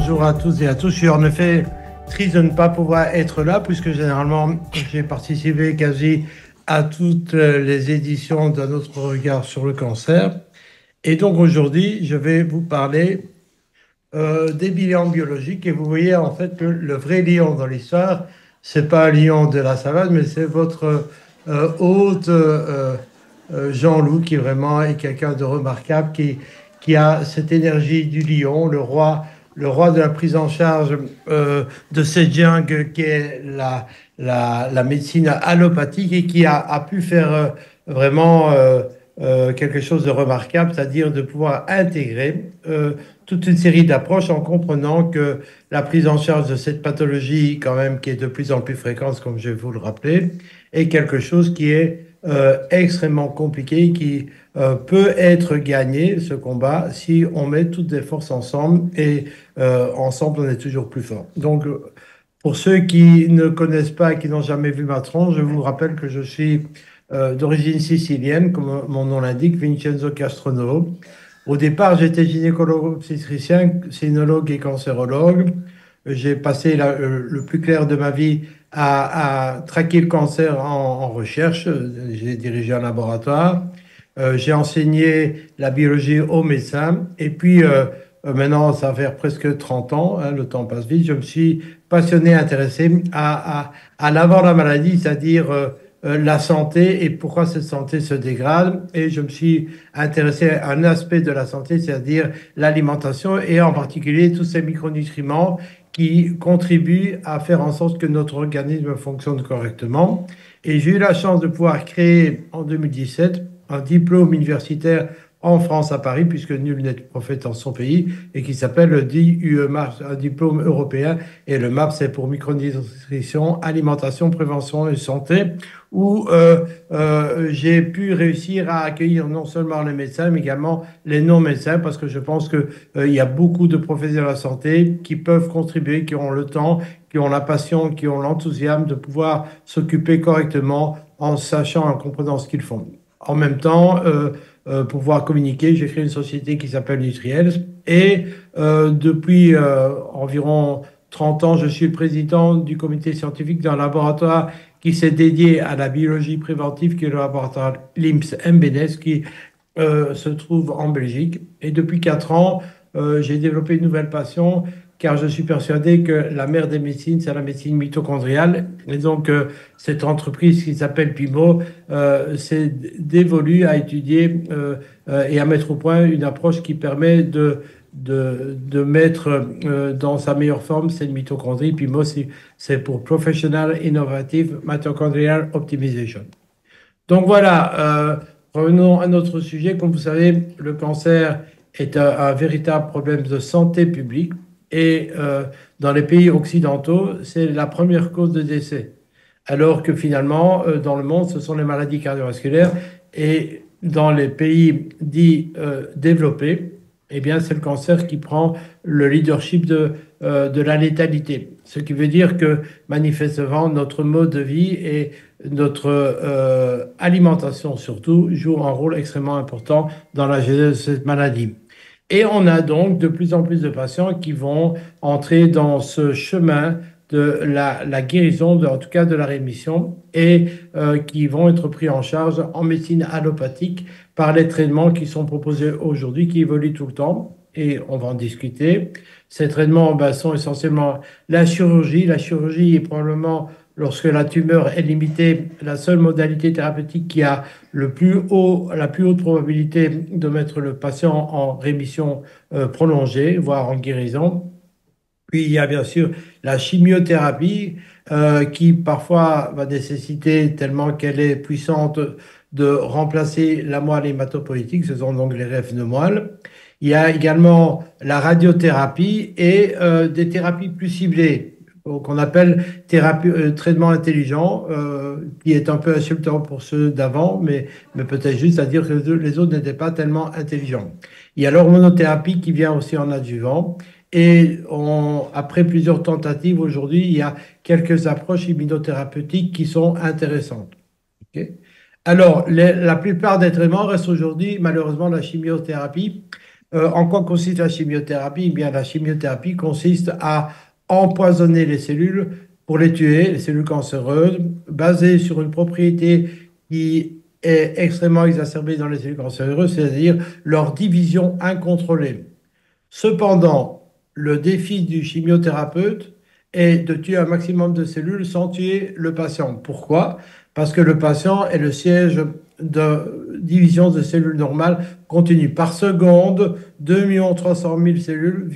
bonjour à tous et à tous. Je suis en effet triste de ne pas pouvoir être là puisque généralement j'ai participé quasi à toutes les éditions d'un autre regard sur le cancer. Et donc aujourd'hui, je vais vous parler des bilans biologiques et vous voyez en fait que le vrai lion dans l'histoire, c'est pas un lion de la savane, mais c'est votre hôte Jean-Loup qui vraiment est quelqu'un de remarquable, qui a cette énergie du lion, le roi de la prise en charge de cette jungle qui est la médecine allopathique et qui a pu faire vraiment quelque chose de remarquable, c'est-à-dire de pouvoir intégrer toute une série d'approches en comprenant que la prise en charge de cette pathologie, quand même, qui est de plus en plus fréquente, comme je vais vous le rappeler, est quelque chose qui est extrêmement compliqué, qui peut être gagné, ce combat, si on met toutes les forces ensemble, et ensemble, on est toujours plus fort. Donc, pour ceux qui ne connaissent pas et qui n'ont jamais vu ma tronche, je vous rappelle que je suis d'origine sicilienne, comme mon nom l'indique, Vincenzo Castronolo. Au départ, j'étais gynécologue-obstétricien, sénologue et cancérologue. J'ai passé le plus clair de ma vie à traquer le cancer en recherche. J'ai dirigé un laboratoire. J'ai enseigné la biologie aux médecins. Et puis, maintenant, ça va faire presque 30 ans, hein, le temps passe vite. Je me suis passionné, intéressé à l'avant de la maladie, c'est-à-dire la santé et pourquoi cette santé se dégrade. Et je me suis intéressé à un aspect de la santé, c'est-à-dire l'alimentation et en particulier tous ces micronutriments qui contribuent à faire en sorte que notre organisme fonctionne correctement. Et j'ai eu la chance de pouvoir créer en 2017 un diplôme universitaire en France, à Paris, puisque nul n'est prophète en son pays, et qui s'appelle le DUE-MAPS, un diplôme européen, et le MAPS c'est pour micronutrition, alimentation, prévention et santé, où j'ai pu réussir à accueillir non seulement les médecins, mais également les non-médecins, parce que je pense qu'il y a beaucoup de professionnels de la santé qui peuvent contribuer, qui ont le temps, qui ont la passion, qui ont l'enthousiasme de pouvoir s'occuper correctement en sachant, en comprenant ce qu'ils font. En même temps, pouvoir communiquer. J'ai créé une société qui s'appelle Nutriels et depuis environ 30 ans, je suis le président du comité scientifique d'un laboratoire qui s'est dédié à la biologie préventive, qui est le laboratoire LIMS MBNES, qui se trouve en Belgique. Et depuis 4 ans, j'ai développé une nouvelle passion car je suis persuadé que la mère des médecines, c'est la médecine mitochondriale. Et donc, cette entreprise qui s'appelle Pimo s'est dévolue à étudier et à mettre au point une approche qui permet de mettre dans sa meilleure forme cette mitochondrie. Pimo, c'est pour Professional Innovative Mitochondrial Optimization. Donc voilà, revenons à notre sujet. Comme vous savez, le cancer est un véritable problème de santé publique. Et dans les pays occidentaux, c'est la première cause de décès. Alors que finalement, dans le monde, ce sont les maladies cardiovasculaires. Et dans les pays dits développés, eh bien, c'est le cancer qui prend le leadership de la létalité. Ce qui veut dire que manifestement, notre mode de vie et notre alimentation surtout jouent un rôle extrêmement important dans la genèse de cette maladie. Et on a donc de plus en plus de patients qui vont entrer dans ce chemin de la guérison, en tout cas de la rémission, et qui vont être pris en charge en médecine allopathique par les traitements qui sont proposés aujourd'hui, qui évoluent tout le temps, et on va en discuter. Ces traitements sont essentiellement la chirurgie. La chirurgie est probablement, lorsque la tumeur est limitée, la seule modalité thérapeutique qui a la plus haute probabilité de mettre le patient en rémission prolongée, voire en guérison. Puis il y a bien sûr la chimiothérapie qui parfois va nécessiter, tellement qu'elle est puissante, de remplacer la moelle hématopoïétique, ce sont donc les greffes de moelle. Il y a également la radiothérapie et des thérapies plus ciblées qu'on appelle traitement intelligent, qui est un peu insultant pour ceux d'avant, mais peut-être juste à dire que les autres n'étaient pas tellement intelligents. Il y a l'hormonothérapie qui vient aussi en adjuvant. Et après plusieurs tentatives, aujourd'hui, il y a quelques approches immunothérapeutiques qui sont intéressantes. Alors, la plupart des traitements restent aujourd'hui, malheureusement, la chimiothérapie, En quoi consiste la chimiothérapie? Eh bien, la chimiothérapie consiste à empoisonner les cellules pour les tuer, les cellules cancéreuses, basées sur une propriété qui est extrêmement exacerbée dans les cellules cancéreuses, c'est-à-dire leur division incontrôlée. Cependant, le défi du chimiothérapeute est de tuer un maximum de cellules sans tuer le patient. Pourquoi? Parce que le patient est le siège de division de cellules normales continue. Par seconde, 2 300 000 cellules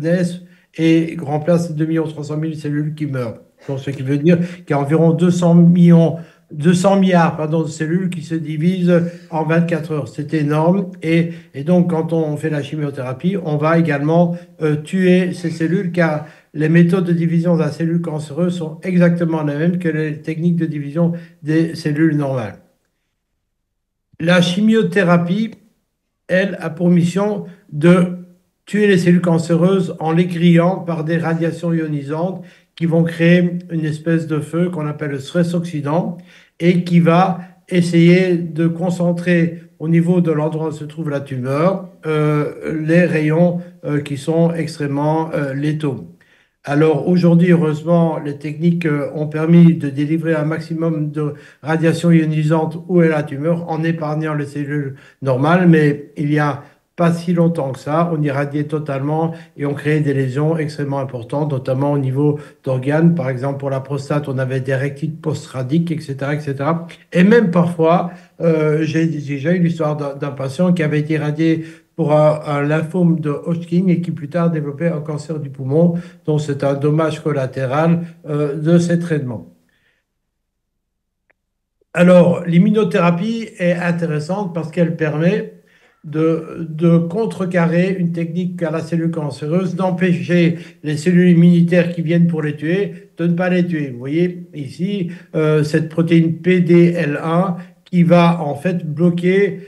naissent et remplacent 2 300 000 cellules qui meurent. Donc, ce qui veut dire qu'il y a environ 200 milliards pardon, de cellules qui se divisent en 24 heures. C'est énorme. Et donc, quand on fait la chimiothérapie, on va également tuer ces cellules car les méthodes de division de la cellule cancéreuse sont exactement les mêmes que les techniques de division des cellules normales. La chimiothérapie, elle, a pour mission de tuer les cellules cancéreuses en les grillant par des radiations ionisantes qui vont créer une espèce de feu qu'on appelle le stress oxydant et qui va essayer de concentrer au niveau de l'endroit où se trouve la tumeur les rayons qui sont extrêmement létaux. Alors aujourd'hui, heureusement, les techniques ont permis de délivrer un maximum de radiation ionisante où est la tumeur en épargnant les cellules normales, mais il y a pas si longtemps que ça, on irradiait totalement et on créait des lésions extrêmement importantes, notamment au niveau d'organes. Par exemple, pour la prostate, on avait des rectites post-radiques, etc., etc. Et même parfois, j'ai déjà eu l'histoire d'un patient qui avait été irradié pour un lymphome de Hodgkin et qui plus tard développait un cancer du poumon. Donc c'est un dommage collatéral de ces traitements. Alors, l'immunothérapie est intéressante parce qu'elle permet de contrecarrer une technique qu'a la cellule cancéreuse, d'empêcher les cellules immunitaires qui viennent pour les tuer de ne pas les tuer. Vous voyez ici cette protéine PDL1 qui va en fait bloquer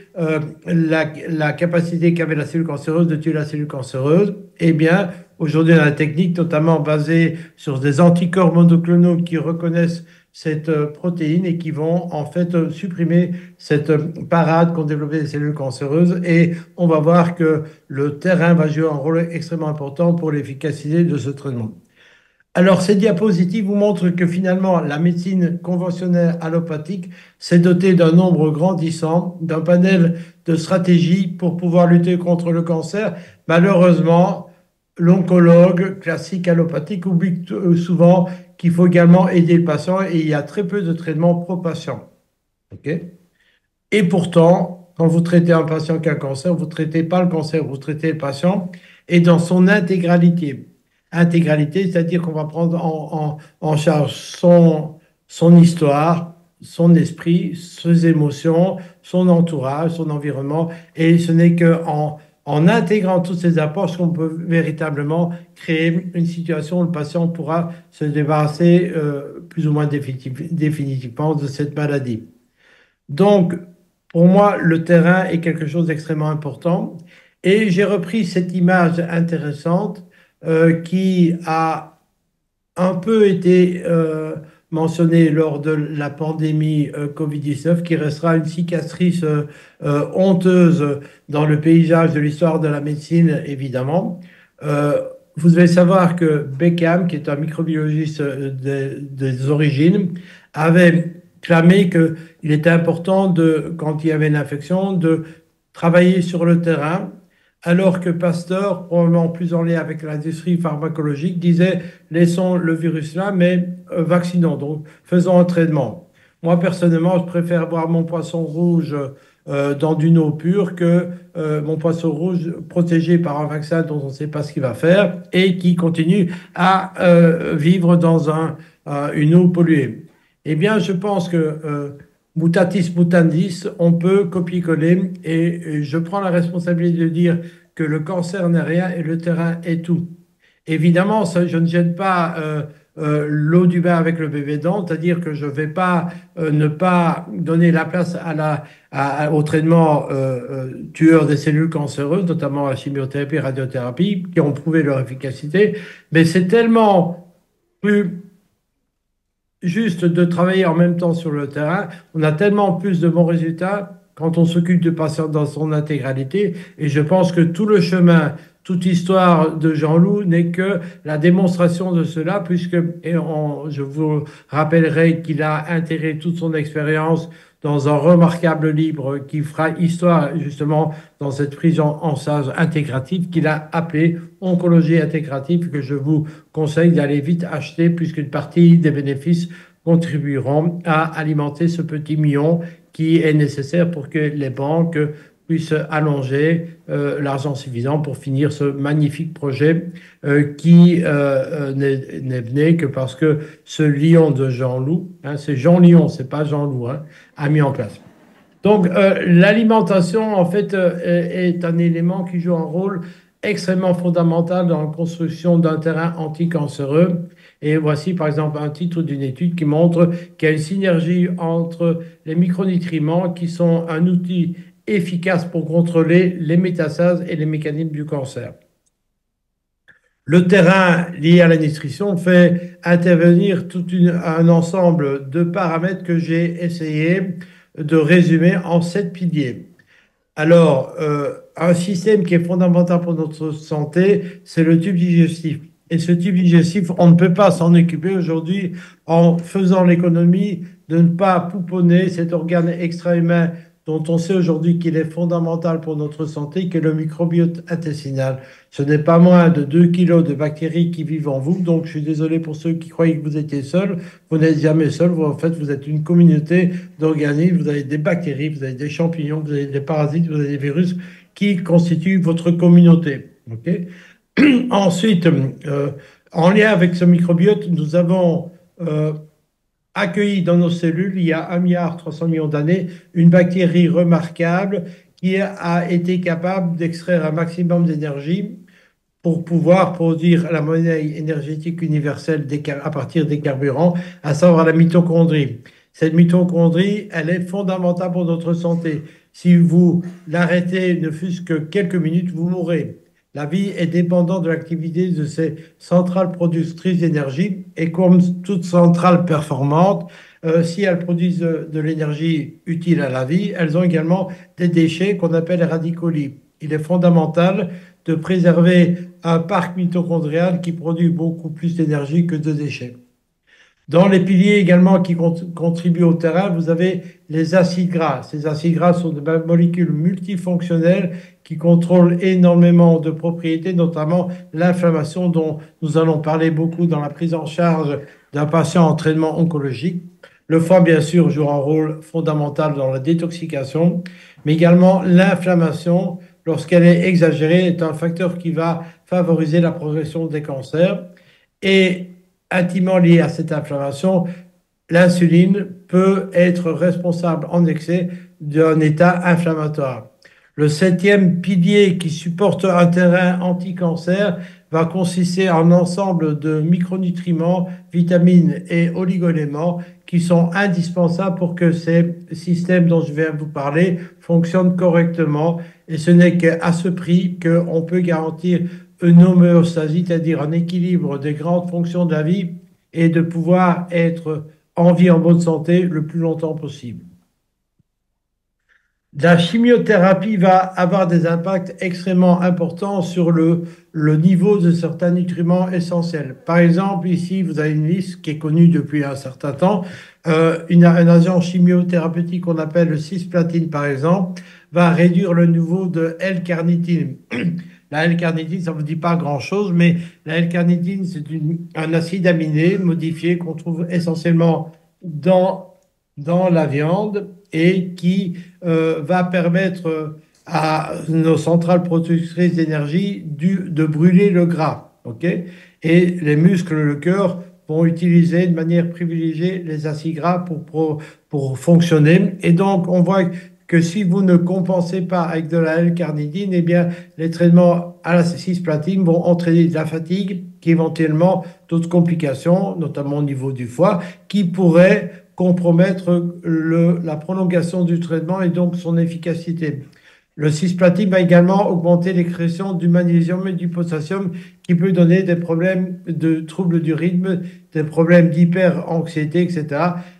la capacité qu'avait la cellule cancéreuse de tuer la cellule cancéreuse. Eh bien, aujourd'hui, on a la technique notamment basée sur des anticorps monoclonaux qui reconnaissent cette protéine et qui vont en fait supprimer cette parade qu'ont développé les cellules cancéreuses. Et on va voir que le terrain va jouer un rôle extrêmement important pour l'efficacité de ce traitement. Alors, ces diapositives vous montrent que finalement, la médecine conventionnelle allopathique s'est dotée d'un nombre grandissant, d'un panel de stratégies pour pouvoir lutter contre le cancer. Malheureusement, l'oncologue classique allopathique oublie souvent qu'il faut également aider le patient et il y a très peu de traitements pro-patient. Okay. Et pourtant, quand vous traitez un patient qui a un cancer, vous ne traitez pas le cancer, vous traitez le patient et dans son intégralité. Intégralité, c'est-à-dire qu'on va prendre en charge son histoire, son esprit, ses émotions, son entourage, son environnement. Et ce n'est qu'en intégrant tous ces apports qu'on peut véritablement créer une situation où le patient pourra se débarrasser plus ou moins définitivement de cette maladie. Donc, pour moi, le terrain est quelque chose d'extrêmement important. Et j'ai repris cette image intéressante qui a un peu été mentionnée lors de la pandémie Covid-19, qui restera une cicatrice honteuse dans le paysage de l'histoire de la médecine, évidemment. Vous devez savoir que Beckham, qui est un microbiologiste des origines, avait clamé qu'il était important, quand il y avait une infection, de travailler sur le terrain, alors que Pasteur, probablement plus en lien avec l'industrie pharmacologique, disait laissons le virus là, mais vaccinons, donc faisons un traitement. Moi, personnellement, je préfère boire mon poisson rouge dans d'une eau pure que mon poisson rouge protégé par un vaccin dont on ne sait pas ce qu'il va faire et qui continue à vivre dans une eau polluée. Eh bien, je pense que mutatis mutandis, on peut copier-coller et je prends la responsabilité de dire que le cancer n'est rien et le terrain est tout. Évidemment, je ne jette pas l'eau du bain avec le bébé dedans, c'est-à-dire que je ne vais pas ne pas donner la place au traitement tueur des cellules cancéreuses, notamment la chimiothérapie et la radiothérapie, qui ont prouvé leur efficacité, mais c'est tellement plus juste de travailler en même temps sur le terrain, on a tellement plus de bons résultats quand on s'occupe de patients dans son intégralité. Et je pense que tout le chemin, toute histoire de Jean-Loup n'est que la démonstration de cela, puisque je vous rappellerai qu'il a intégré toute son expérience dans un remarquable livre qui fera histoire justement dans cette prise en charge intégrative qu'il a appelé Oncologie intégrative, que je vous conseille d'aller vite acheter puisqu'une partie des bénéfices contribueront à alimenter ce petit million qui est nécessaire pour que les banques puissent allonger l'argent suffisant pour finir ce magnifique projet qui n'est venu que parce que ce lion de Jean-Loup, hein, c'est Jean Lion, c'est pas Jean-Loup, hein, a mis en place. Donc l'alimentation, en fait, est un élément qui joue un rôle extrêmement fondamental dans la construction d'un terrain anticancéreux. Et voici par exemple un titre d'une étude qui montre qu'il y a une synergie entre les micronutriments qui sont un outil efficace pour contrôler les métastases et les mécanismes du cancer. Le terrain lié à la nutrition fait intervenir tout un ensemble de paramètres que j'ai essayé de résumer en 7 piliers. Alors, un système qui est fondamental pour notre santé, c'est le tube digestif. Et ce tube digestif, on ne peut pas s'en occuper aujourd'hui en faisant l'économie de ne pas pouponner cet organe extra-humain dont on sait aujourd'hui qu'il est fondamental pour notre santé, qui est le microbiote intestinal. Ce n'est pas moins de 2 kilos de bactéries qui vivent en vous. Donc, je suis désolé pour ceux qui croyaient que vous étiez seul. Vous n'êtes jamais seul. Vous, en fait, vous êtes une communauté d'organismes. Vous avez des bactéries, vous avez des champignons, vous avez des parasites, vous avez des virus qui constituent votre communauté. Okay. Ensuite, en lien avec ce microbiote, nous avons accueilli dans nos cellules, il y a 1,3 milliard d'années, une bactérie remarquable qui a été capable d'extraire un maximum d'énergie pour pouvoir produire la monnaie énergétique universelle à partir des carburants, à savoir la mitochondrie. Cette mitochondrie, elle est fondamentale pour notre santé. Si vous l'arrêtez ne fût-ce que quelques minutes, vous mourrez. La vie est dépendante de l'activité de ces centrales productrices d'énergie et comme toute centrale performante, si elles produisent de l'énergie utile à la vie, elles ont également des déchets qu'on appelle les radicaux libres. Il est fondamental de préserver un parc mitochondrial qui produit beaucoup plus d'énergie que de déchets. Dans les piliers également qui contribuent au terrain, vous avez les acides gras. Ces acides gras sont des molécules multifonctionnelles qui contrôlent énormément de propriétés, notamment l'inflammation dont nous allons parler beaucoup dans la prise en charge d'un patient en traitement oncologique. Le foie, bien sûr, joue un rôle fondamental dans la détoxication, mais également l'inflammation, lorsqu'elle est exagérée, est un facteur qui va favoriser la progression des cancers. Et intimement lié à cette inflammation, l'insuline peut être responsable en excès d'un état inflammatoire. Le 7e pilier qui supporte un terrain anti-cancer va consister en un ensemble de micronutriments, vitamines et oligoéléments qui sont indispensables pour que ces systèmes dont je viens de vous parler fonctionnent correctement. Et ce n'est qu'à ce prix qu'on peut garantir une homéostasie, c'est-à-dire un équilibre des grandes fonctions de la vie et de pouvoir être en vie, en bonne santé le plus longtemps possible. La chimiothérapie va avoir des impacts extrêmement importants sur le niveau de certains nutriments essentiels. Par exemple, ici, vous avez une liste qui est connue depuis un certain temps. Un agent chimiothérapeutique qu'on appelle le cisplatine, par exemple, va réduire le niveau de L-carnitine. La L-carnitine, ça ne vous dit pas grand-chose, mais la L-carnitine, c'est un acide aminé modifié qu'on trouve essentiellement dans la viande et qui va permettre à nos centrales productrices d'énergie de brûler le gras. Okay, et les muscles, le cœur, vont utiliser de manière privilégiée les acides gras pour fonctionner. Et donc, on voit que si vous ne compensez pas avec de la L-carnitine, eh bien, les traitements à la cisplatine vont entraîner de la fatigue, qui éventuellement d'autres complications, notamment au niveau du foie, qui pourraient compromettre la prolongation du traitement et donc son efficacité. Le cisplatin va également augmenter l'expression du magnésium et du potassium qui peut donner des problèmes de troubles du rythme, des problèmes d'hyperanxiété, etc.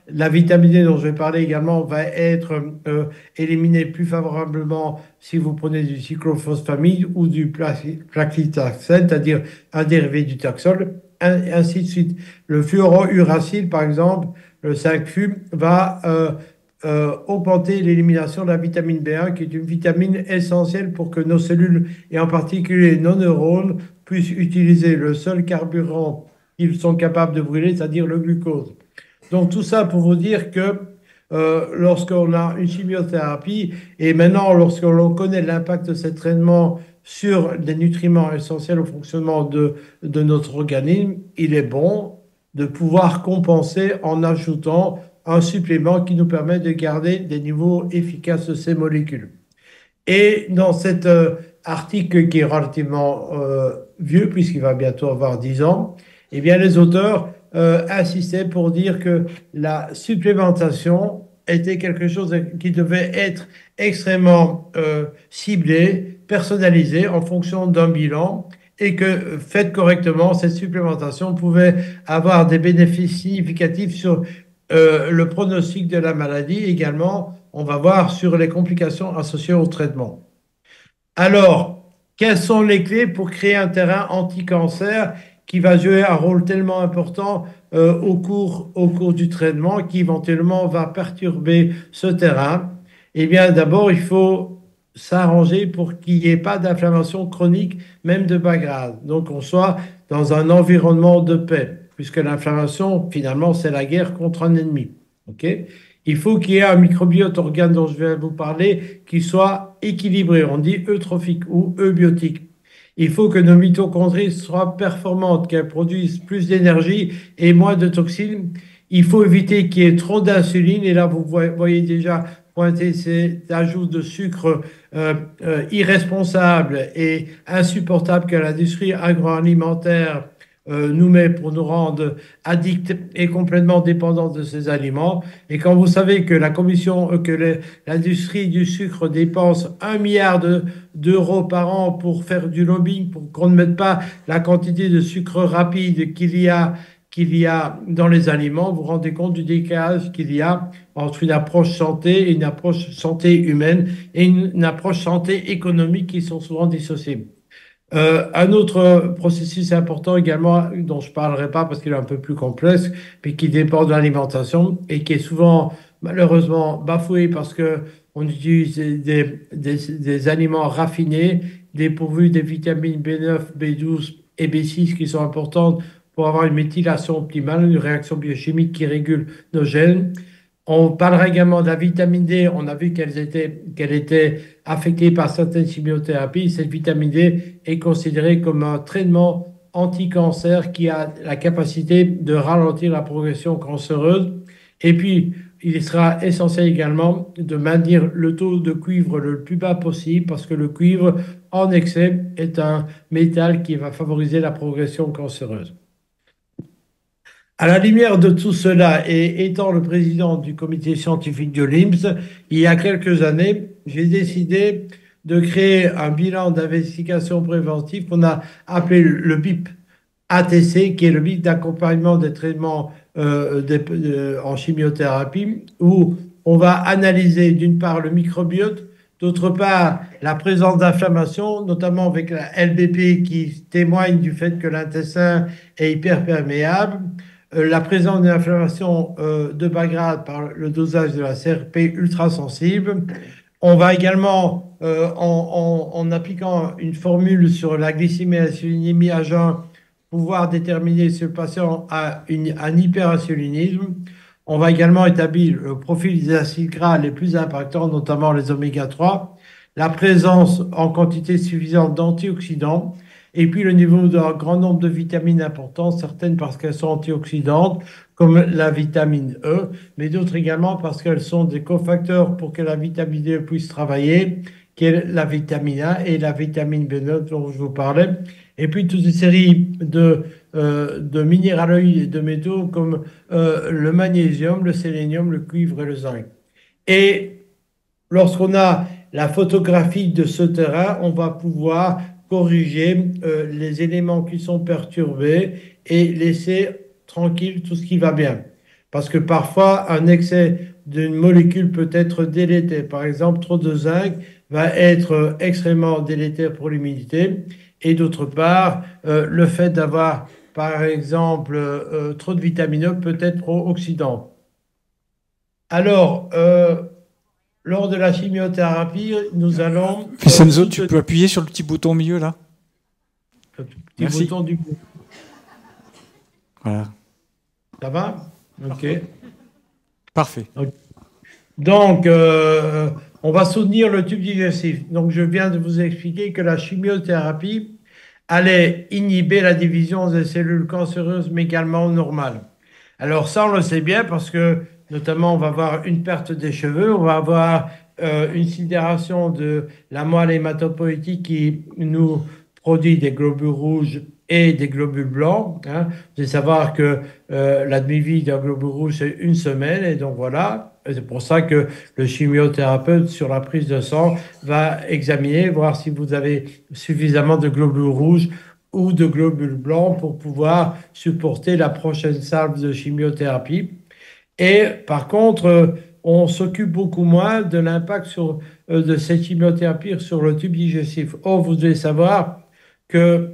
La vitamine D dont je vais parler également va être éliminée plus favorablement si vous prenez du cyclophosphamide ou du paclitaxel, c'est-à-dire un dérivé du taxol, ainsi de suite. Le fluorouracile, par exemple, le 5-FU, va augmenter l'élimination de la vitamine B1, qui est une vitamine essentielle pour que nos cellules, et en particulier nos neurones, puissent utiliser le seul carburant qu'ils sont capables de brûler, c'est-à-dire le glucose. Donc tout ça pour vous dire que lorsqu'on a une chimiothérapie, et maintenant lorsqu'on connaît l'impact de ces traitements sur des nutriments essentiels au fonctionnement de notre organisme, il est bon de pouvoir compenser en ajoutant un supplément qui nous permet de garder des niveaux efficaces de ces molécules. Et dans cet article qui est relativement vieux, puisqu'il va bientôt avoir 10 ans, eh bien, les auteurs insistaient pour dire que la supplémentation était quelque chose qui devait être extrêmement ciblé, personnalisé en fonction d'un bilan et que, faite correctement, cette supplémentation pouvait avoir des bénéfices significatifs sur le pronostic de la maladie. Également, on va voir sur les complications associées au traitement. Alors, quelles sont les clés pour créer un terrain anti-cancer qui va jouer un rôle tellement important au cours du traitement, qui éventuellement va perturber ce terrain? Eh bien, d'abord, il faut s'arranger pour qu'il n'y ait pas d'inflammation chronique, même de bas grade. Donc, on soit dans un environnement de paix, puisque l'inflammation, finalement, c'est la guerre contre un ennemi. OK? Il faut qu'il y ait un microbiote organe dont je vais vous parler qui soit équilibré. On dit eutrophique ou eubiotique. Il faut que nos mitochondries soient performantes, qu'elles produisent plus d'énergie et moins de toxines. Il faut éviter qu'il y ait trop d'insuline. Et là, vous voyez déjà pointer ces ajouts de sucre irresponsables et insupportables que l'industrie agroalimentaire nous met pour nous rendre addicts et complètement dépendants de ces aliments. Et quand vous savez que l'industrie du sucre dépense 1 milliard d'euros par an pour faire du lobbying, pour qu'on ne mette pas la quantité de sucre rapide qu'il y a dans les aliments, vous vous rendez compte du décalage qu'il y a entre une approche santé, une approche santé humaine et une approche santé économique qui sont souvent dissociées. Un autre processus important également, dont je ne parlerai pas parce qu'il est un peu plus complexe, mais qui dépend de l'alimentation et qui est souvent malheureusement bafoué parce qu'on utilise des aliments raffinés, dépourvus des vitamines B9, B12 et B6 qui sont importantes pour avoir une méthylation optimale, une réaction biochimique qui régule nos gènes. On parlera également de la vitamine D. On a vu qu'elle était affectée par certaines chimiothérapies. Cette vitamine D est considérée comme un traitement anti-cancer qui a la capacité de ralentir la progression cancéreuse. Et puis, il sera essentiel également de maintenir le taux de cuivre le plus bas possible parce que le cuivre en excès est un métal qui va favoriser la progression cancéreuse. À la lumière de tout cela, et étant le président du comité scientifique de l'IMSS, il y a quelques années, j'ai décidé de créer un bilan d'investigation préventive qu'on a appelé le BIP ATC, qui est le BIP d'accompagnement des traitements en chimiothérapie, où on va analyser d'une part le microbiote, d'autre part la présence d'inflammation, notamment avec la LBP qui témoigne du fait que l'intestin est hyperperméable, la présence d'une inflammation de bas grade par le dosage de la CRP ultrasensible. On va également, en appliquant une formule sur la glycémie et l'insulinémie à jeun, pouvoir déterminer si le patient a un hyperinsulinisme. On va également établir le profil des acides gras les plus impactants, notamment les oméga 3, la présence en quantité suffisante d'antioxydants, et puis le niveau d'un grand nombre de vitamines importantes, certaines parce qu'elles sont antioxydantes, comme la vitamine E, mais d'autres également parce qu'elles sont des cofacteurs pour que la vitamine D puisse travailler, qui est la vitamine A et la vitamine B9 dont je vous parlais. Et puis toute une série de minéraloïdes et de métaux comme le magnésium, le sélénium, le cuivre et le zinc. Et lorsqu'on a la photographie de ce terrain, on va pouvoir corriger les éléments qui sont perturbés et laisser tranquille tout ce qui va bien. Parce que parfois, un excès d'une molécule peut être délétère. Par exemple, trop de zinc va être extrêmement délétère pour l'humidité. Et d'autre part, le fait d'avoir, par exemple, trop de vitamine E peut être pro-oxydant. Alors, lors de la chimiothérapie, nous allons Vincenzo, tu soutenir peux appuyer sur le petit bouton au milieu là. le petit Merci. bouton du... Voilà. Ça va? OK. Parfait. Donc, on va soutenir le tube digestif. Donc, je viens de vous expliquer que la chimiothérapie allait inhiber la division des cellules cancéreuses, mais également normales. Alors, ça, on le sait bien parce que, notamment, on va avoir une perte des cheveux, on va avoir une sidération de la moelle hématopoïétique qui nous produit des globules rouges et des globules blancs. Hein. Vous devez savoir que la demi-vie d'un globule rouge, c'est une semaine, et donc voilà. Et c'est pour ça que le chimiothérapeute, sur la prise de sang, va examiner, voir si vous avez suffisamment de globules rouges ou de globules blancs pour pouvoir supporter la prochaine salve de chimiothérapie. Et par contre, on s'occupe beaucoup moins de l'impact de cette chimiothérapie sur le tube digestif. Or, vous devez savoir que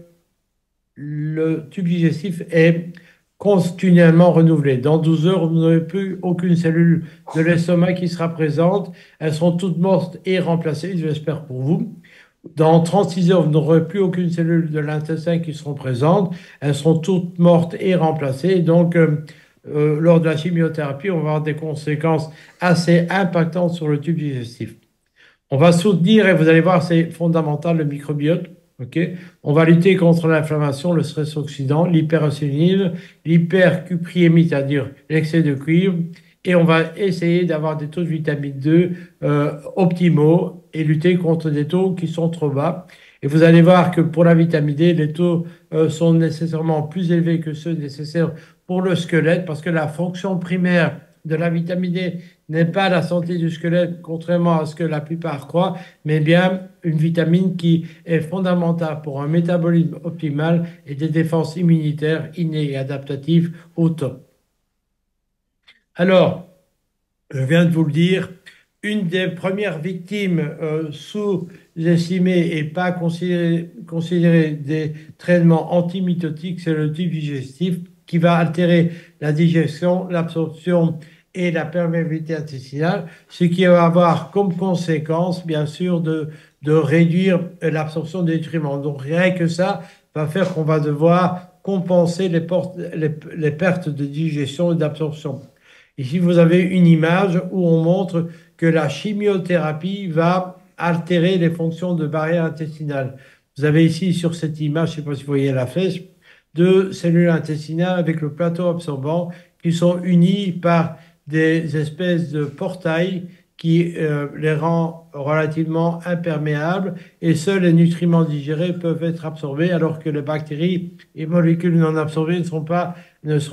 le tube digestif est continuellement renouvelé. Dans 12 heures, vous n'aurez plus aucune cellule de l'estomac qui sera présente. Elles seront toutes mortes et remplacées, j'espère pour vous. Dans 36 heures, vous n'aurez plus aucune cellule de l'intestin qui seront présentes. Elles seront toutes mortes et remplacées. Donc, lors de la chimiothérapie, on va avoir des conséquences assez impactantes sur le tube digestif. On va soutenir, et vous allez voir, c'est fondamental, le microbiote. Okay. On va lutter contre l'inflammation, le stress oxydant, l'hyperocéanisme, l'hypercupriémie, c'est-à-dire l'excès de cuivre. Et on va essayer d'avoir des taux de vitamine D optimaux et lutter contre des taux qui sont trop bas. Et vous allez voir que pour la vitamine D, les taux sont nécessairement plus élevés que ceux nécessaires pour le squelette, parce que la fonction primaire de la vitamine D n'est pas la santé du squelette, contrairement à ce que la plupart croient, mais bien une vitamine qui est fondamentale pour un métabolisme optimal et des défenses immunitaires innées et adaptatives au top. Alors, je viens de vous le dire, une des premières victimes sous-estimées et pas considérées des traitements antimitotiques, c'est le tube digestif qui va altérer la digestion, l'absorption et la perméabilité intestinale, ce qui va avoir comme conséquence, bien sûr, de réduire l'absorption des nutriments. Donc, rien que ça va faire qu'on va devoir compenser les pertes de digestion et d'absorption. Ici, vous avez une image où on montre que la chimiothérapie va altérer les fonctions de barrière intestinale. Vous avez ici, sur cette image, je ne sais pas si vous voyez la flèche, deux cellules intestinales avec le plateau absorbant qui sont unies par des espèces de portails qui les rend relativement imperméables et seuls les nutriments digérés peuvent être absorbés alors que les bactéries et molécules non absorbées ne seront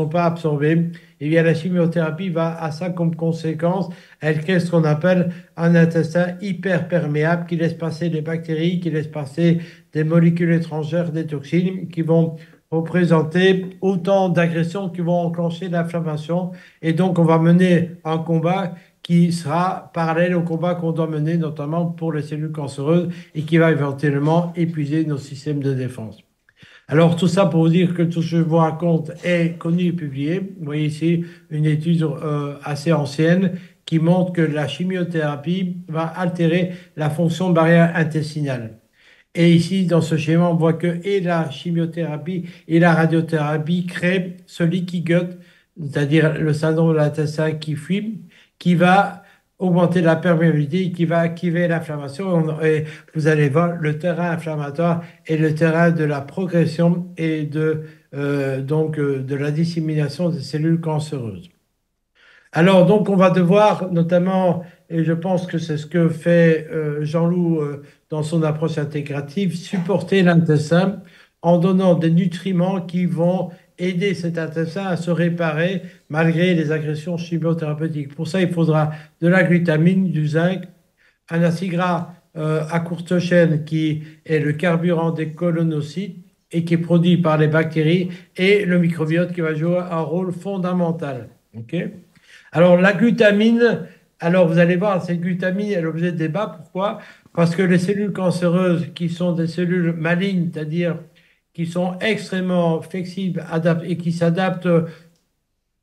pas absorbées. Et bien la chimiothérapie va à ça comme conséquence. Elle crée ce qu'on appelle un intestin hyperperméable qui laisse passer les bactéries, qui laisse passer des molécules étrangères, des toxines qui vont représenter autant d'agressions qui vont enclencher l'inflammation. Et donc, on va mener un combat qui sera parallèle au combat qu'on doit mener, notamment pour les cellules cancéreuses, et qui va éventuellement épuiser nos systèmes de défense. Alors, tout ça pour vous dire que tout ce que je vous raconte est connu et publié. Vous voyez ici une étude assez ancienne qui montre que la chimiothérapie va altérer la fonction de barrière intestinale. Et ici, dans ce schéma, on voit que et la chimiothérapie et la radiothérapie créent ce leaky gut, c'est-à-dire le syndrome de l'intestin qui fuit, qui va augmenter la perméabilité, qui va activer l'inflammation. Et vous allez voir, le terrain inflammatoire est le terrain de la progression et de la dissémination des cellules cancéreuses. Alors, donc, on va devoir notamment, et je pense que c'est ce que fait Jean-Loup dans son approche intégrative, supporter l'intestin en donnant des nutriments qui vont aider cet intestin à se réparer malgré les agressions chimiothérapeutiques. Pour ça, il faudra de la glutamine, du zinc, un acide gras à courte chaîne qui est le carburant des colonocytes et qui est produit par les bactéries, et le microbiote qui va jouer un rôle fondamental. Ok. Alors, la glutamine, alors vous allez voir, cette glutamine est l'objet de débat. Pourquoi? Parce que les cellules cancéreuses, qui sont des cellules malignes, c'est-à-dire qui sont extrêmement flexibles et qui s'adaptent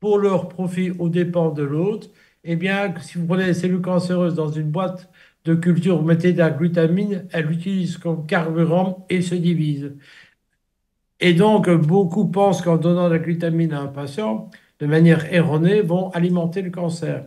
pour leur profit aux dépens de l'autre, eh bien, si vous prenez des cellules cancéreuses dans une boîte de culture, vous mettez de la glutamine, elle l'utilise comme carburant et se divise. Et donc, beaucoup pensent qu'en donnant de la glutamine à un patient, de manière erronée, vont alimenter le cancer.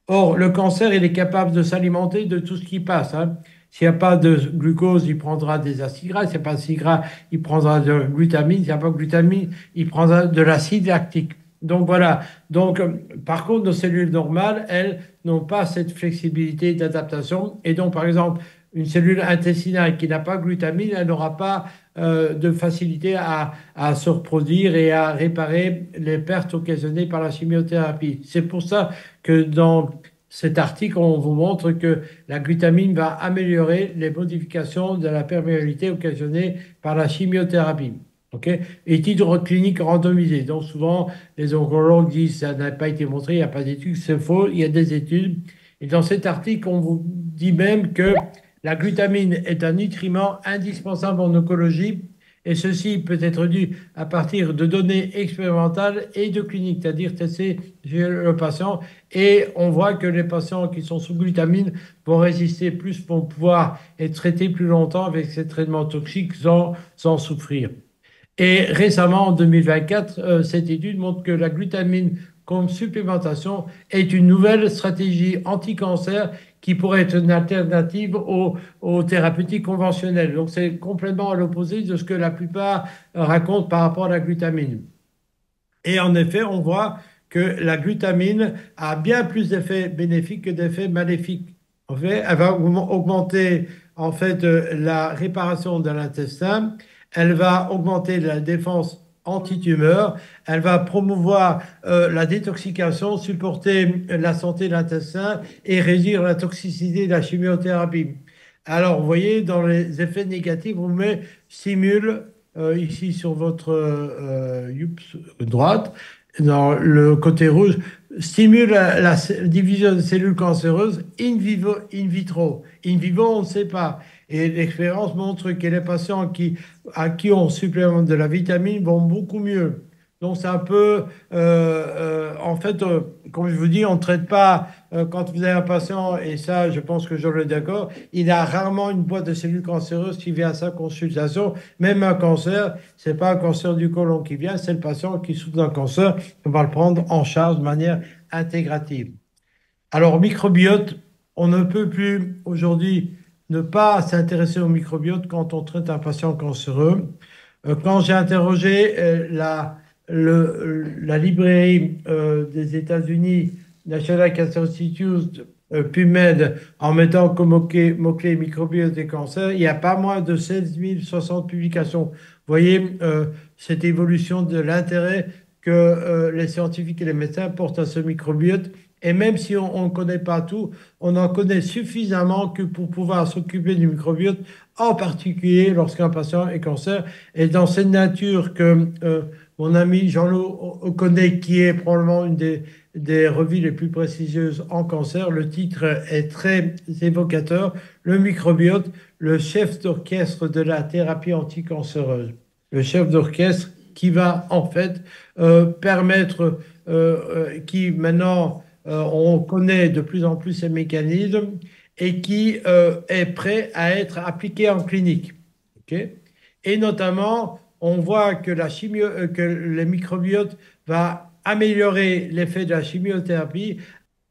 Or, le cancer, il est capable de s'alimenter de tout ce qui passe, hein. S'il n'y a pas de glucose, il prendra des acides gras. S'il n'y a pas d'acide gras, il prendra de la glutamine. S'il n'y a pas de glutamine, il prendra de l'acide lactique. Donc voilà. Donc, par contre, nos cellules normales, elles, n'ont pas cette flexibilité d'adaptation. Et donc, par exemple, une cellule intestinale qui n'a pas de glutamine, elle n'aura pas de facilité à se reproduire et à réparer les pertes occasionnées par la chimiothérapie. C'est pour ça que dans cet article, on vous montre que la glutamine va améliorer les modifications de la perméabilité occasionnées par la chimiothérapie. OK? Études cliniques randomisées. Donc souvent, les oncologues disent ça n'a pas été montré, il n'y a pas d'études. C'est faux, il y a des études. Et dans cet article, on vous dit même que la glutamine est un nutriment indispensable en oncologie, et ceci peut être dû à partir de données expérimentales et de cliniques, c'est-à-dire testées chez le patient. Et on voit que les patients qui sont sous glutamine vont résister plus, vont pouvoir être traités plus longtemps avec ces traitements toxiques sans souffrir. Et récemment, en 2024, cette étude montre que la glutamine comme supplémentation est une nouvelle stratégie anti-cancer qui pourrait être une alternative aux thérapeutiques conventionnelles. Donc, c'est complètement à l'opposé de ce que la plupart racontent par rapport à la glutamine. Et en effet, on voit que la glutamine a bien plus d'effets bénéfiques que d'effets maléfiques. En fait, elle va augmenter en fait la réparation de l'intestin, elle va augmenter la défense antitumeur, elle va promouvoir la détoxication, supporter la santé de l'intestin et réduire la toxicité de la chimiothérapie. Alors, vous voyez, dans les effets négatifs, on met stimule ici sur votre droite, dans le côté rouge, stimule la division de cellules cancéreuses in vivo, in vitro. In vivo, on ne sait pas. Et l'expérience montre que les patients à qui on supplémente de la vitamine vont beaucoup mieux. Donc c'est un peu, en fait, comme je vous dis, on ne traite pas, quand vous avez un patient, et ça je pense que je le d'accord, il a rarement une boîte de cellules cancéreuses qui vient à sa consultation. Même un cancer, ce n'est pas un cancer du côlon qui vient, c'est le patient qui souffre d'un cancer, on va le prendre en charge de manière intégrative. Alors microbiote, on ne peut plus aujourd'hui ne pas s'intéresser au microbiote quand on traite un patient cancéreux. Quand j'ai interrogé la librairie des États-Unis, National Cancer Institute, PubMed, en mettant comme mot-clé microbiote et cancer, il n'y a pas moins de 16 060 publications. Vous voyez cette évolution de l'intérêt que les scientifiques et les médecins portent à ce microbiote. Et même si on ne connaît pas tout, on en connaît suffisamment que pour pouvoir s'occuper du microbiote, en particulier lorsqu'un patient est cancer. Et dans cette nature que mon ami Jean-Loup connaît, qui est probablement une des revues les plus prestigieuses en cancer, le titre est très évocateur: Le microbiote, le chef d'orchestre de la thérapie anticancéreuse. Le chef d'orchestre qui va en fait permettre, qui maintenant on connaît de plus en plus ces mécanismes, et qui est prêt à être appliqué en clinique. Ok. Et notamment, on voit que que le microbiote va améliorer l'effet de la chimiothérapie,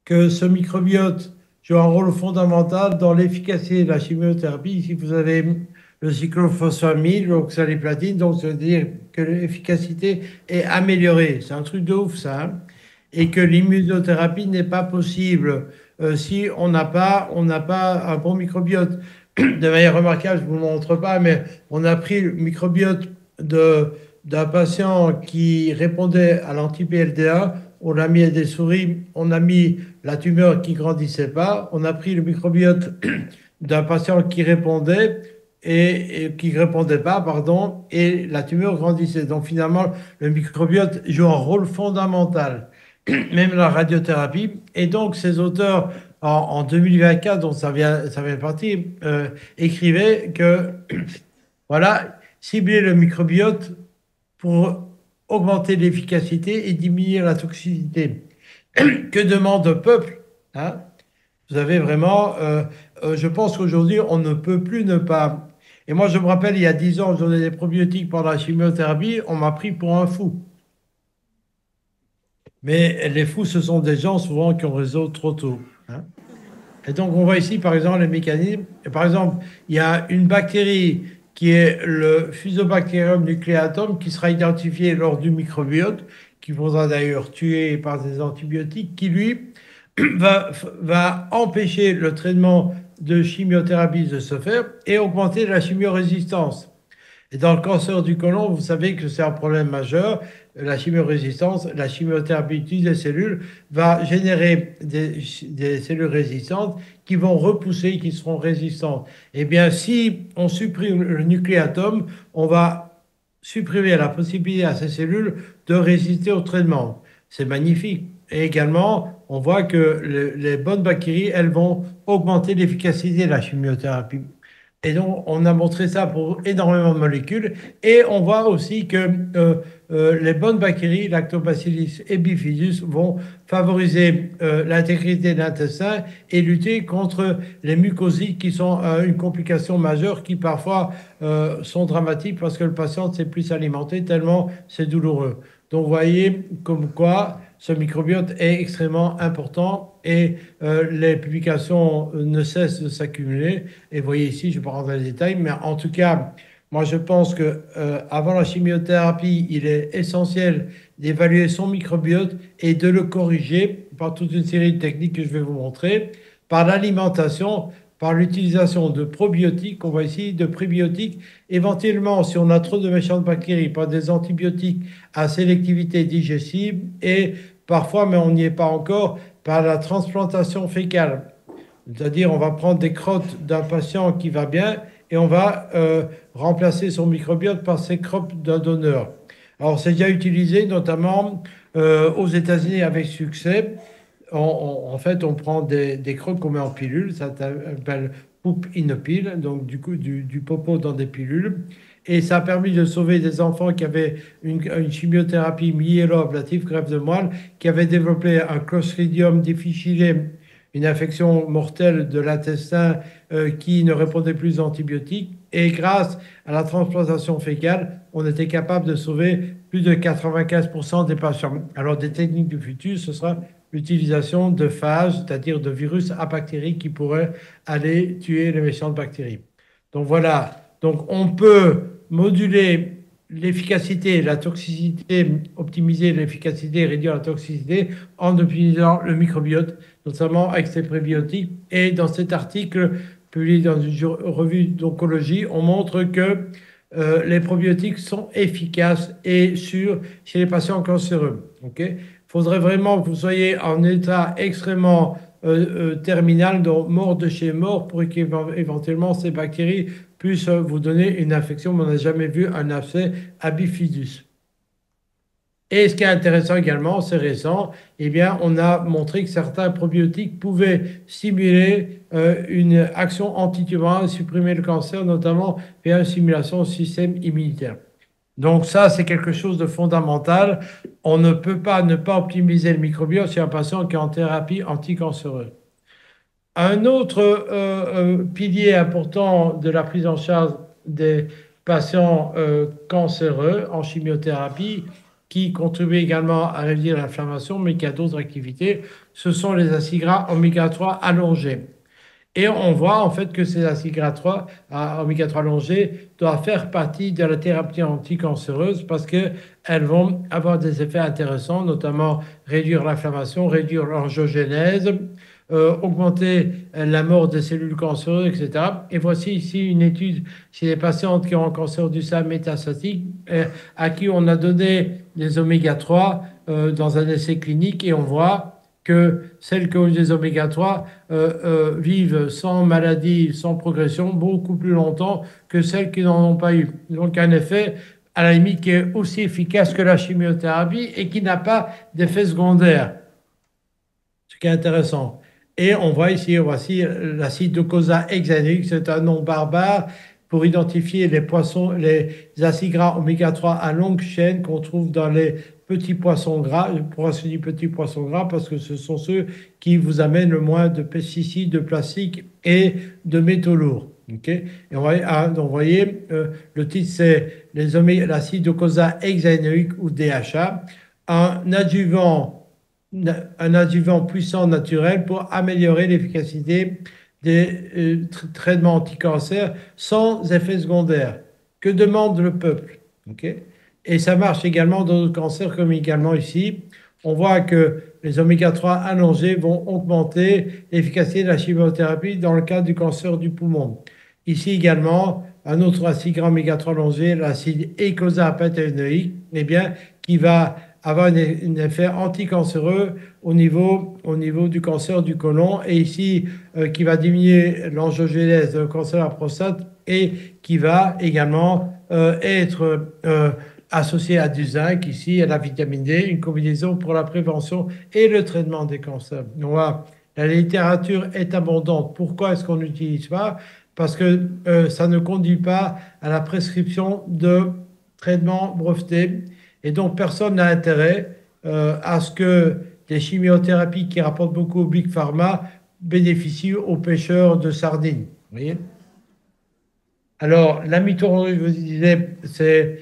que ce microbiote joue un rôle fondamental dans l'efficacité de la chimiothérapie. Ici, vous avez le cyclophosphamide, l'oxaliplatine, donc ça veut dire que l'efficacité est améliorée. C'est un truc de ouf, ça, hein. Et que l'immunothérapie n'est pas possible si on n'a pas un bon microbiote. De manière remarquable, je ne vous le montre pas, mais on a pris le microbiote d'un patient qui répondait à l'anti-PLD1, on a mis à des souris, on a mis la tumeur qui grandissait pas, on a pris le microbiote d'un patient qui répondait et qui répondait pas, pardon, et la tumeur grandissait. Donc finalement, le microbiote joue un rôle fondamental, même la radiothérapie. Et donc ces auteurs en 2024, dont ça vient partir, écrivaient que voilà, cibler le microbiote pour augmenter l'efficacité et diminuer la toxicité. Que demande le peuple, hein? Vous avez vraiment, je pense qu'aujourd'hui, on ne peut plus ne pas. Et moi, je me rappelle, il y a 10 ans, je donnais des probiotiques pendant la chimiothérapie, on m'a pris pour un fou. Mais les fous, ce sont des gens souvent qui ont réseau trop tôt, hein. Et donc, on voit ici, par exemple, les mécanismes. Et par exemple, il y a une bactérie qui est le Fusobacterium nucleatum qui sera identifié lors du microbiote, qui faudra d'ailleurs tuer par des antibiotiques, qui lui va empêcher le traitement de chimiothérapie de se faire et augmenter la chimiorésistance. Et dans le cancer du côlon, vous savez que c'est un problème majeur. La chimiorésistance, la chimiothérapie des cellules va générer des cellules résistantes qui vont repousser, qui seront résistantes. Eh bien, si on supprime le nucléatome, on va supprimer la possibilité à ces cellules de résister au traitement. C'est magnifique. Et également, on voit que les bonnes bactéries, elles vont augmenter l'efficacité de la chimiothérapie. Et donc, on a montré ça pour énormément de molécules. Et on voit aussi que les bonnes bactéries, Lactobacillus et Bifidus, vont favoriser l'intégrité de l'intestin et lutter contre les mucosites qui sont une complication majeure qui parfois sont dramatiques parce que le patient ne sait plus s'alimenter tellement c'est douloureux. Donc, vous voyez comme quoi ce microbiote est extrêmement important et les publications ne cessent de s'accumuler. Et vous voyez ici, je ne vais pas rentrer dans les détails, mais en tout cas, moi je pense que avant la chimiothérapie, il est essentiel d'évaluer son microbiote et de le corriger par toute une série de techniques que je vais vous montrer, par l'alimentation, par l'utilisation de probiotiques, on voit ici, de prébiotiques, éventuellement, si on a trop de méchantes bactéries, par des antibiotiques à sélectivité digestive et parfois, mais on n'y est pas encore, par la transplantation fécale. C'est-à-dire, on va prendre des crottes d'un patient qui va bien et on va remplacer son microbiote par ces crottes d'un donneur. Alors, c'est déjà utilisé, notamment aux États-Unis avec succès. En fait, on prend des crottes qu'on met en pilule, ça s'appelle poop in a pill, donc du coup du popo dans des pilules. Et ça a permis de sauver des enfants qui avaient une chimiothérapie myéloablative, greffe de moelle, qui avaient développé un Clostridium difficile, une infection mortelle de l'intestin qui ne répondait plus aux antibiotiques. Et grâce à la transplantation fécale, on était capable de sauver plus de 95% des patients. Alors, des techniques du futur, ce sera l'utilisation de phages, c'est-à-dire de virus abactériques qui pourraient aller tuer les méchantes bactéries. Donc voilà, donc on peut moduler l'efficacité, la toxicité, optimiser l'efficacité, réduire la toxicité en optimisant le microbiote, notamment avec ces prébiotiques. Et dans cet article publié dans une revue d'oncologie, on montre que les probiotiques sont efficaces et sûrs chez les patients cancéreux. Okay, faudrait vraiment que vous soyez en état extrêmement terminal, donc mort de chez mort, pour qu'éventuellement ces bactéries puissent vous donner une infection. Mais on n'a jamais vu un abcès à bifidus. Et ce qui est intéressant également, c'est récent, eh bien, on a montré que certains probiotiques pouvaient stimuler une action antitumorale, supprimer le cancer, notamment via une stimulation du système immunitaire. Donc ça, c'est quelque chose de fondamental. On ne peut pas ne pas optimiser le microbiote chez un patient qui est en thérapie anticancéreuse. Un autre pilier important de la prise en charge des patients cancéreux en chimiothérapie, qui contribue également à réduire l'inflammation, mais qui a d'autres activités, ce sont les acides gras oméga 3 allongés. Et on voit en fait que ces acides gras oméga 3 allongés doivent faire partie de la thérapie anticancéreuse parce qu'elles vont avoir des effets intéressants, notamment réduire l'inflammation, réduire l'angiogénèse, augmenter la mort des cellules cancéreuses, etc. Et voici ici une étude chez les patientes qui ont un cancer du sein métastatique à qui on a donné des oméga 3 dans un essai clinique et on voit que celles qui ont des oméga 3 vivent sans maladie, sans progression, beaucoup plus longtemps que celles qui n'en ont pas eu. Donc un effet, à la limite, qui est aussi efficace que la chimiothérapie et qui n'a pas d'effet secondaire, ce qui est intéressant. Et on voit ici, voici l'acide docosahexaénoïque, c'est un nom barbare pour identifier les poissons, les acides gras oméga 3 à longue chaîne qu'on trouve dans les petits poissons gras. Pourquoi je dis petits poissons gras? Parce que ce sont ceux qui vous amènent le moins de pesticides, de plastique et de métaux lourds. Et donc, vous voyez, le titre c'est l'acide docosahexaénoïque ou DHA, un adjuvant puissant naturel pour améliorer l'efficacité des traitements anti-cancer sans effet secondaire. Que demande le peuple? Et ça marche également dans d'autres cancers comme également ici. On voit que les oméga 3 allongés vont augmenter l'efficacité de la chimiothérapie dans le cas du cancer du poumon. Ici également, un autre acide gras oméga 3 allongé, l'acide eicosapentaénoïque, qui va avoir un effet anticancéreux au niveau du cancer du côlon et ici qui va diminuer l'angiogénèse, le cancer de la prostate et qui va également être associé à du zinc, ici à la vitamine D, une combinaison pour la prévention et le traitement des cancers. Donc voilà, la littérature est abondante. Pourquoi est-ce qu'on n'utilise pas? Parce que ça ne conduit pas à la prescription de traitements brevetés. Et donc, personne n'a intérêt à ce que des chimiothérapies qui rapportent beaucoup au Big Pharma bénéficient aux pêcheurs de sardines. Vous voyez? Alors, la mitochondrie, je vous disais, c'est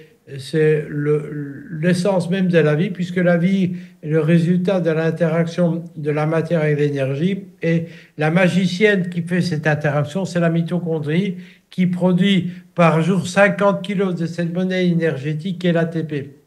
l'essence même de la vie, puisque la vie est le résultat de l'interaction de la matière et de l'énergie. Et la magicienne qui fait cette interaction, c'est la mitochondrie, qui produit par jour 50 kg de cette monnaie énergétique qui est l'ATP.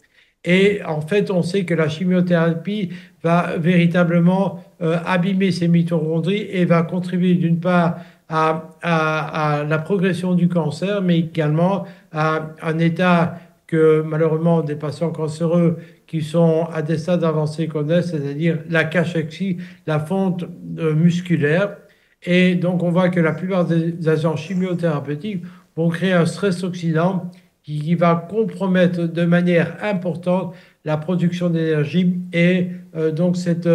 Et en fait, on sait que la chimiothérapie va véritablement abîmer ces mitochondries et va contribuer d'une part à la progression du cancer, mais également à un état que malheureusement des patients cancéreux qui sont à des stades avancés connaissent, c'est-à-dire la cachexie, la fonte musculaire. Et donc on voit que la plupart des agents chimiothérapeutiques vont créer un stress oxydant qui va compromettre de manière importante la production d'énergie et donc cette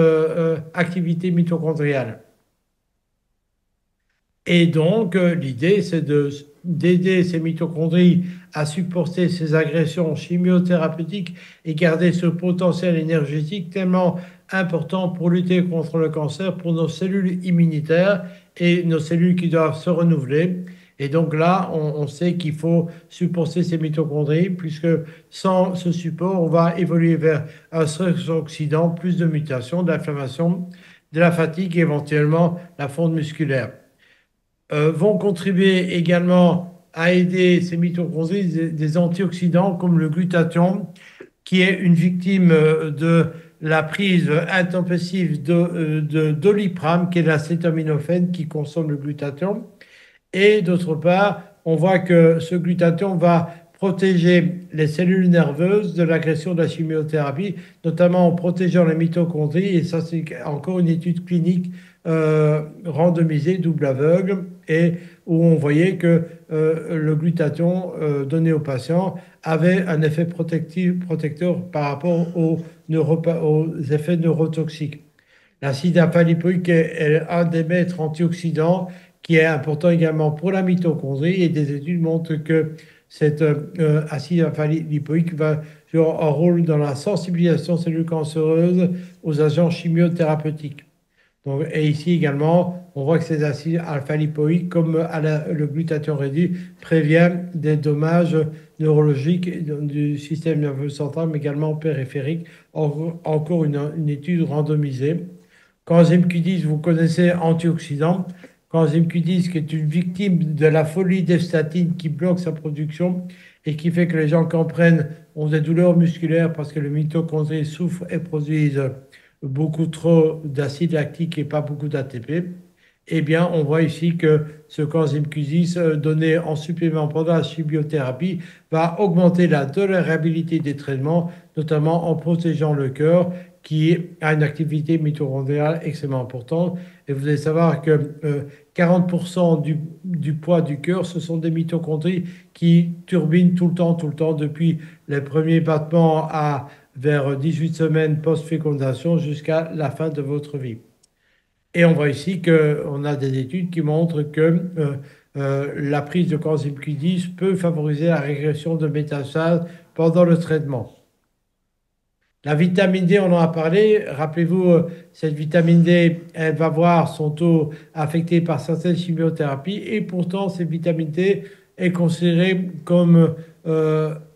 activité mitochondriale. Et donc, l'idée, c'est d'aider ces mitochondries à supporter ces agressions chimiothérapeutiques et garder ce potentiel énergétique tellement important pour lutter contre le cancer, pour nos cellules immunitaires et nos cellules qui doivent se renouveler. Et donc là, on sait qu'il faut supporter ces mitochondries, puisque sans ce support, on va évoluer vers un stress oxydant, plus de mutations, de l'inflammation, de la fatigue et éventuellement la fonte musculaire. Vont contribuer également à aider ces mitochondries des antioxydants comme le glutathion, qui est une victime de la prise intempestive de Doliprane, qui est l'acétaminophène qui consomme le glutathion. Et d'autre part, on voit que ce glutathion va protéger les cellules nerveuses de l'agression de la chimiothérapie, notamment en protégeant les mitochondries. Et ça, c'est encore une étude clinique randomisée, double aveugle, et où on voyait que le glutathion donné aux patients avait un effet protecteur par rapport aux effets neurotoxiques. L'acide alpha-lipoïque est un des maîtres antioxydants qui est important également pour la mitochondrie, et des études montrent que cet acide alpha-lipoïque va jouer un rôle dans la sensibilisation des cellules cancéreuses aux agents chimiothérapeutiques. Donc, et ici également, on voit que ces acides alpha-lipoïques, comme le glutathion réduit, préviennent des dommages neurologiques du système nerveux central, mais également périphérique. Encore une étude randomisée. Coenzyme Q10, vous connaissez, antioxydant. Coenzyme Q10 qui est une victime de la folie des statines qui bloque sa production et qui fait que les gens qui en prennent ont des douleurs musculaires parce que les mitochondries souffrent et produisent beaucoup trop d'acide lactique et pas beaucoup d'ATP. eh bien, on voit ici que ce coenzyme Q10 donné en supplément pendant la chimiothérapie va augmenter la tolérabilité des traitements, notamment en protégeant le cœur qui a une activité mitochondriale extrêmement importante. Et vous allez savoir que 40% du poids du cœur, ce sont des mitochondries qui turbinent tout le temps, depuis les premiers battements vers 18 semaines post-fécondation jusqu'à la fin de votre vie. Et on voit ici qu'on a des études qui montrent que la prise de coenzyme Q10 peut favoriser la régression de métastases pendant le traitement. La vitamine D, on en a parlé. Rappelez-vous, cette vitamine D, elle va voir son taux affecté par certaines chimiothérapies et pourtant, cette vitamine D est considérée comme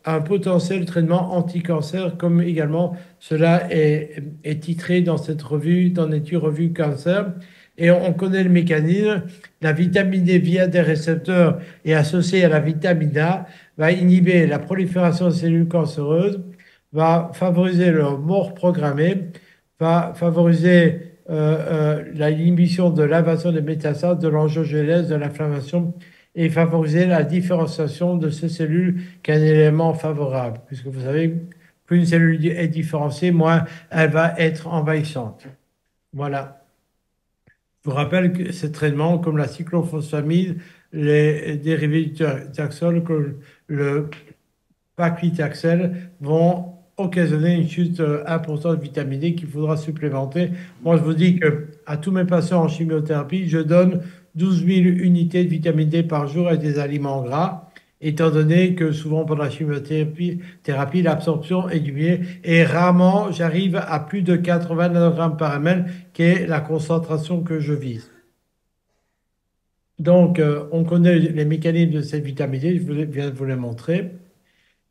un potentiel traitement anti-cancer, comme également cela est titré dans cette revue, dans l'étude revue Cancer. Et on connaît le mécanisme. La vitamine D, via des récepteurs et associée à la vitamine A, va inhiber la prolifération des cellules cancéreuses, va favoriser leur mort programmée, va favoriser l'inhibition de l'invasion des métastases, de l'angiogénèse, de l'inflammation et favoriser la différenciation de ces cellules qui est un élément favorable. Puisque vous savez, plus une cellule est différenciée, moins elle va être envahissante. Voilà. Je vous rappelle que ces traitements, comme la cyclophosphamide, les dérivés du taxol, comme le paclitaxel, vont occasionner une chute importante de vitamine D qu'il faudra supplémenter. Moi, je vous dis que à tous mes patients en chimiothérapie, je donne 12 000 unités de vitamine D par jour avec des aliments gras, étant donné que souvent pendant la chimiothérapie, l'absorption est diminuée et rarement j'arrive à plus de 80 nanogrammes par ml, qui est la concentration que je vise. Donc, on connaît les mécanismes de cette vitamine D, je viens de vous les montrer.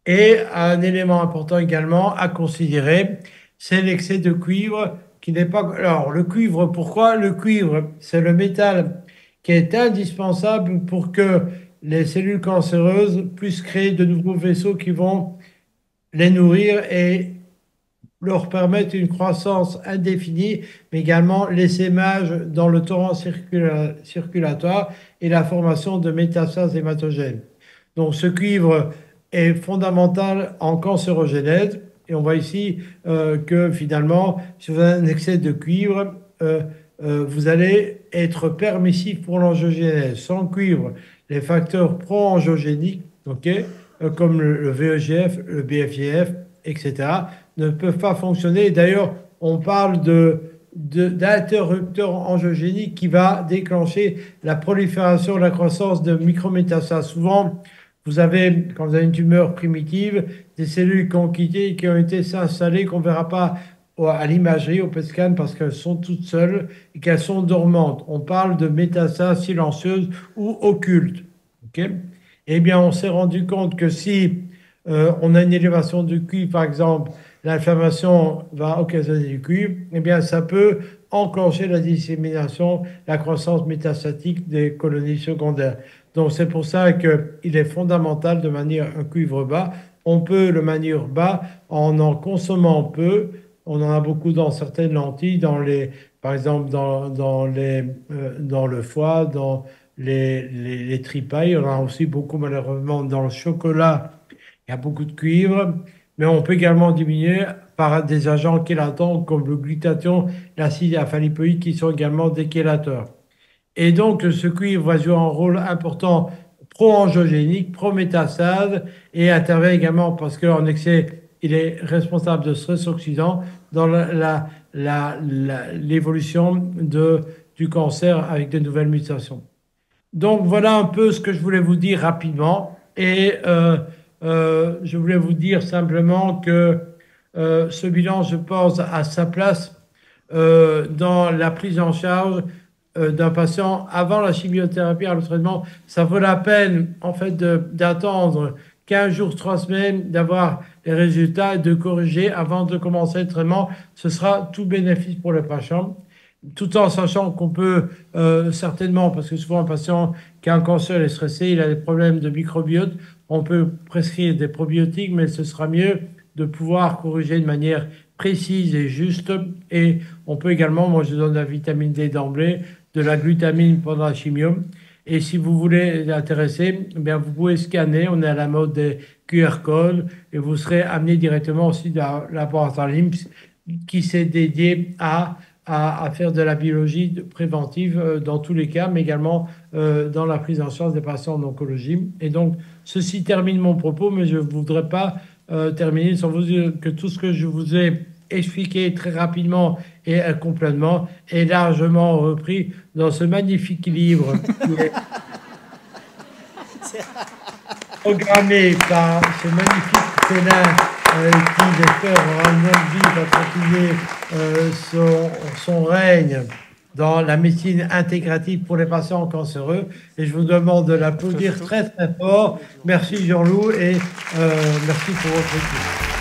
Et un élément important également à considérer, c'est l'excès de cuivre qui n'est pas... Alors, le cuivre, pourquoi? Le cuivre, c'est le métal qui est indispensable pour que les cellules cancéreuses puissent créer de nouveaux vaisseaux qui vont les nourrir et leur permettre une croissance indéfinie, mais également l'essaimage dans le torrent circulatoire et la formation de métastases hématogènes. Donc, ce cuivre est fondamental en cancérogénèse. Et on voit ici que finalement, si vous avez un excès de cuivre, vous allez être permissif pour l'angiogénèse. Sans cuivre, les facteurs pro-angiogéniques, comme le VEGF, le BFGF, etc., ne peuvent pas fonctionner. D'ailleurs, on parle d'interrupteur angiogénique qui va déclencher la prolifération, la croissance de micrométastases. Souvent, vous avez, quand vous avez une tumeur primitive, des cellules qui ont quitté, qui ont été s'installer, qu'on ne verra pas à l'imagerie, au PET scan, parce qu'elles sont toutes seules et qu'elles sont dormantes. On parle de métastases silencieuses ou occultes. Eh bien, on s'est rendu compte que si on a une élévation du cuivre, par exemple, l'inflammation va occasionner du cuivre, eh bien, ça peut enclencher la dissémination, la croissance métastatique des colonies secondaires. Donc, c'est pour ça qu'il est fondamental de manier un cuivre bas. On peut le manier bas en consommant peu. On en a beaucoup dans certaines lentilles, par exemple dans le foie, dans les tripailles. On en a aussi beaucoup malheureusement dans le chocolat. Il y a beaucoup de cuivre. Mais on peut également diminuer par des agents chélatants comme le glutathion, l'acide alpha-lipoïque qui sont également des chélateurs. Et donc, ce cuivre va jouer un rôle important pro-angiogénique, pro-métastase et intervient également parce qu'en excès, il est responsable de stress oxydant dans l'évolution du cancer avec de nouvelles mutations. Donc, voilà un peu ce que je voulais vous dire rapidement. Et je voulais vous dire simplement que ce bilan, je pense, a sa place dans la prise en charge d'un patient avant la chimiothérapie, avant le traitement. Ça vaut la peine, en fait, d'attendre 15 jours, 3 semaines, d'avoir les résultats et de corriger avant de commencer le traitement. Ce sera tout bénéfice pour le patient, tout en sachant qu'on peut certainement, parce que souvent un patient qui a un cancer est stressé, il a des problèmes de microbiote, on peut prescrire des probiotiques, mais ce sera mieux de pouvoir corriger de manière précise et juste. Et on peut également, moi je donne la vitamine D d'emblée, de la glutamine pendant la chimio. Et si vous voulez être intéressé, eh bien, vous pouvez scanner. On est à la mode des QR codes et vous serez amené directement aussi dans le laboratoire LIMS qui s'est dédié à faire de la biologie préventive dans tous les cas, mais également dans la prise en charge des patients en oncologie. Et donc, ceci termine mon propos, mais je ne voudrais pas terminer sans vous dire que tout ce que je vous ai expliqué très rapidement et complètement est largement repris dans ce magnifique livre qui est programmé par ce magnifique félin qui, j'espère, aura une longue vie, va continuer son règne dans la médecine intégrative pour les patients cancéreux. Et je vous demande de l'applaudir très très fort. Merci Jean-Loup et merci pour votre écoute.